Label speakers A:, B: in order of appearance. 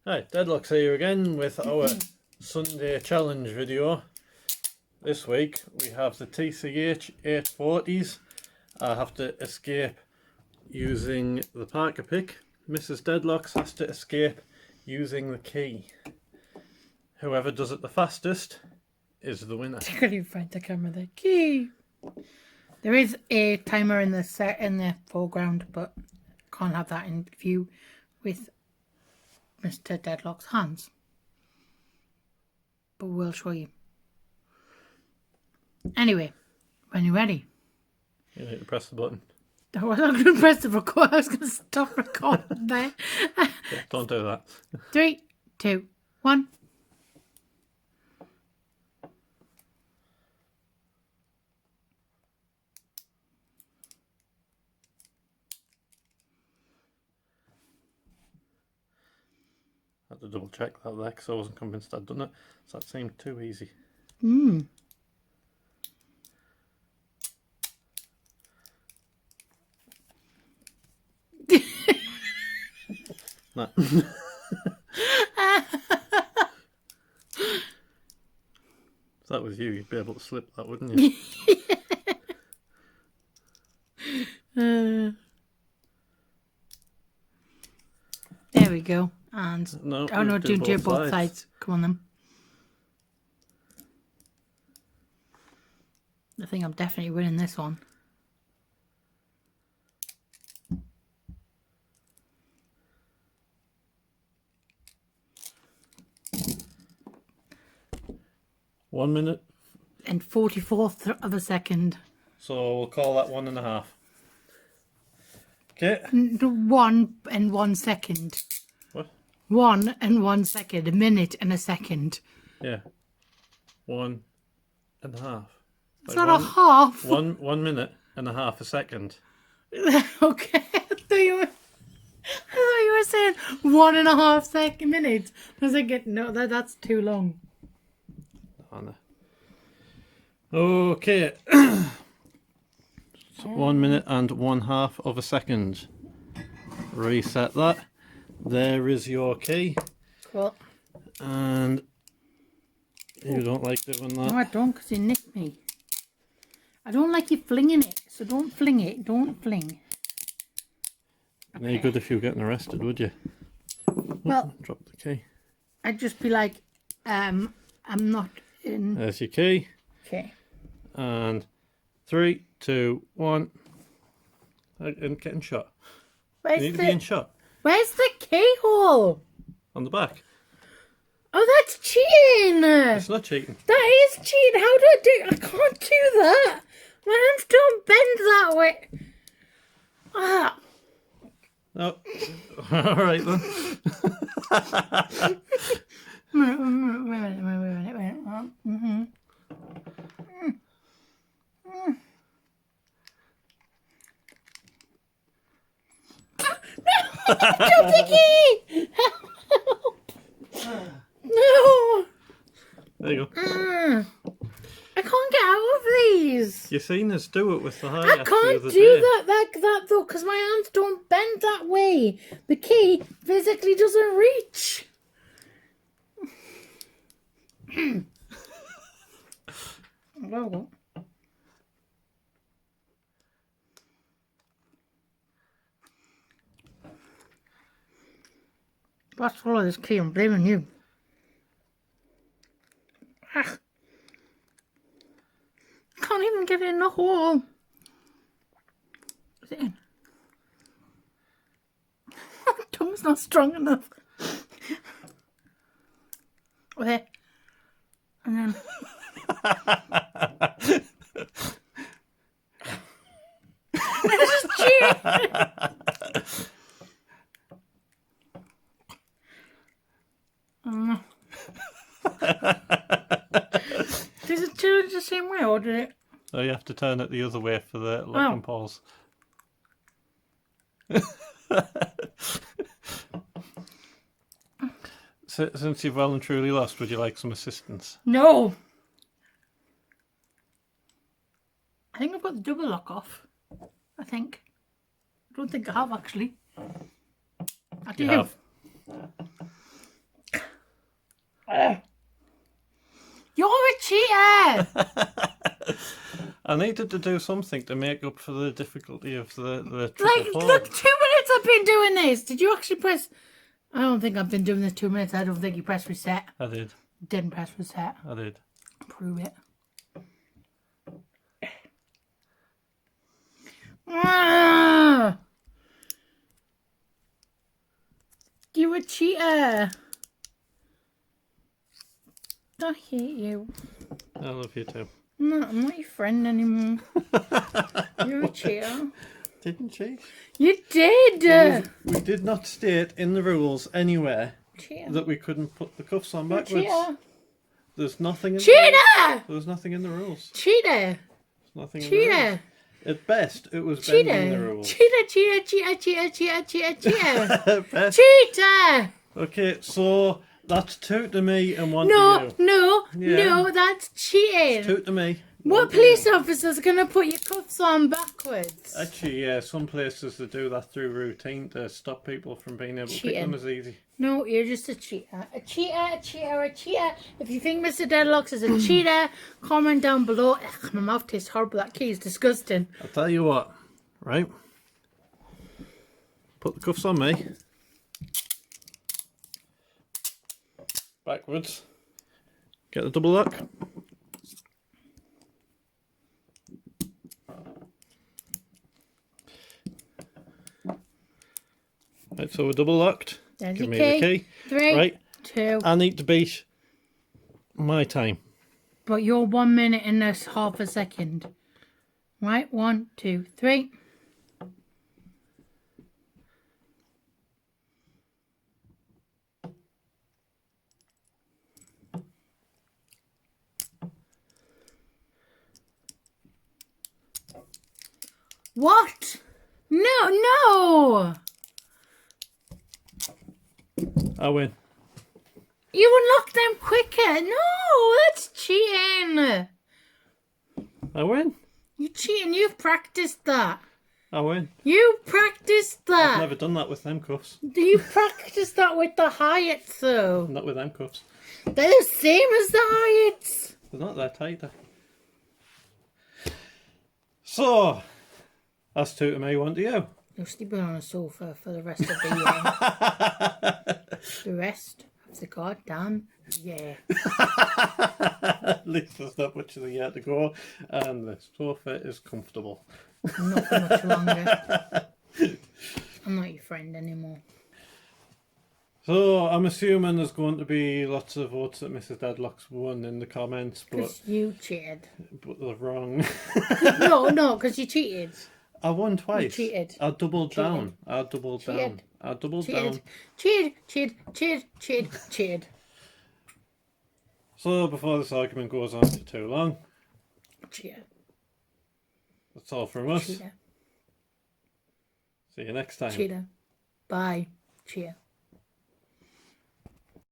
A: Hi, Deadlock's here again with our Sunday challenge video. This week we have the TCH 840s. I have to escape using the Parker pick. Mrs. Deadlocks has to escape using the key. Whoever does it the fastest is the winner.
B: I couldn't even find the camera. The key. There is a timer in the foreground, but can't have that in view with Mr. Deadlock's hands. But we'll show you. Anyway, when you're ready.
A: You need to press the button.
B: I was not going to press the record. I was going to stop recording there.
A: Yeah, don't do that.
B: 3, 2, 1.
A: I had to double check that there because I wasn't convinced I'd done it. So that seemed too easy.
B: Hmm.
A: No. If that was you, you'd be able to slip that, wouldn't you?
B: There we go. And
A: No,
B: oh no,
A: do
B: do
A: both
B: both
A: sides.
B: sides. Come on then. I think I'm definitely winning this one.
A: One minute.
B: And 44th of a second.
A: So we'll call that 1.5. Okay.
B: 1 and 1 second.
A: What?
B: 1 and 1 second. A minute and a second.
A: Yeah. 1.5.
B: It's not a half.
A: 1 minute and a half a second.
B: Okay. I thought you were saying 1.5 minutes. I was like, no, that's too long.
A: Oh, no. Okay. So 1 minute and 1/2 of a second. Reset that. There is your key.
B: Cool.
A: And you don't like doing that.
B: No, I don't, because you nicked me. I don't like you flinging it, so don't fling it. Don't fling.
A: Okay. No good if you were getting arrested, would you?
B: Well,
A: Drop the key.
B: I'd just be like, I'm not in.
A: There's your key.
B: Okay.
A: And 3, 2, 1. And getting shot.
B: Where's
A: You need to be in shot.
B: Where's the keyhole?
A: On the back.
B: Oh, that's cheating.
A: It's not cheating.
B: That is cheating. How do I do? I can't do that. My hands don't bend that way. Ah.
A: No. Alright then.
B: Wait a minute. Mm-hmm. No! Drop the key! No!
A: There you go.
B: I can't get out of these.
A: You've seen us do it with the high.
B: I can't do that like that though, because my hands don't bend that way. The key physically doesn't reach. Oh. Let's follow this key. I'm blaming you. Ah. Can't even get it in the hole. Is it in? My tongue's not strong enough. Okay. And then. This is cheating. Does it turn it the same way, or did it?
A: Oh, you have to turn it the other way for the lock and pause. Since you've well and truly lost, would you like some assistance?
B: No. I think I've got the double lock off. I think. I don't think I have actually. I do.
A: You have.
B: You're a cheater!
A: I needed to do something to make up for the difficulty of the triple
B: Like,
A: four.
B: look, 2 minutes I've been doing this. Did you actually press... I don't think I've been doing this 2 minutes. I don't think you pressed reset.
A: I did.
B: Didn't press reset.
A: I did.
B: Prove it. Ah! You're a cheater. I hate you.
A: I love you too.
B: No, I'm not your friend anymore. You're a cheater.
A: Didn't cheat.
B: You did!
A: We did not state in the rules anywhere
B: Cheater.
A: that we couldn't put the cuffs on
B: You're a
A: backwards.
B: cheater.
A: There's nothing in the
B: Cheater!
A: rules. There was nothing in the rules.
B: Cheater.
A: There's nothing in the rules.
B: Cheater.
A: At best, it was bending the
B: Cheater.
A: rules.
B: Cheater, cheater, cheater, cheater, cheater, cheater, cheater.
A: At best.
B: Cheater!
A: Okay, so that's 2 to me and 1
B: No,
A: to you.
B: no,
A: Yeah.
B: no, that's cheating.
A: 2 to me.
B: What
A: 1 to you.
B: police officer's gonna put your cuffs on backwards?
A: Actually, yeah, some places they do that through routine to stop people from being able to pick
B: Cheating.
A: them as easy.
B: No, you're just a cheater. A cheater, a cheater, a cheater. If you think Mr. Deadlocks is a cheater, comment down below. Ugh, my mouth tastes horrible. That key is disgusting.
A: I'll tell you what, right? Put the cuffs on me. Backwards. Get the double lock. Right, so we're double locked.
B: There's
A: Give
B: your
A: me
B: key.
A: the key.
B: 3,
A: Right,
B: 2.
A: I need to beat my time.
B: But you're 1 minute and there's half a second. Right, 1, 2, 3. What? No!
A: I win.
B: You unlock them quicker. No, that's cheating.
A: I win.
B: You're cheating. You've practiced that.
A: I win.
B: You practiced
A: I've
B: that.
A: never done that with them cuffs.
B: You practiced that with the Hyatts, though.
A: Not with them cuffs.
B: They're the same as the Hyatts.
A: They're not that tight. So, that's 2 to me, 1 to you.
B: You're sleeping on a sofa for the rest of the year. The rest of the goddamn year.
A: At least there's not much of the year to go, and the sofa is comfortable.
B: Not for much longer. I'm not your friend anymore.
A: So, I'm assuming there's going to be lots of votes that Mrs. Deadlock's won in the comments, but
B: Because you cheated.
A: they're wrong.
B: No, because you cheated.
A: I won twice.
B: You cheated.
A: I doubled down. I doubled down.
B: Cheated.
A: I doubled
B: Cheated.
A: down.
B: Cheated.
A: So, before this argument goes on for too long,
B: Cheated.
A: that's all from us.
B: Cheater.
A: See you next time.
B: Cheater. Bye. Cheer.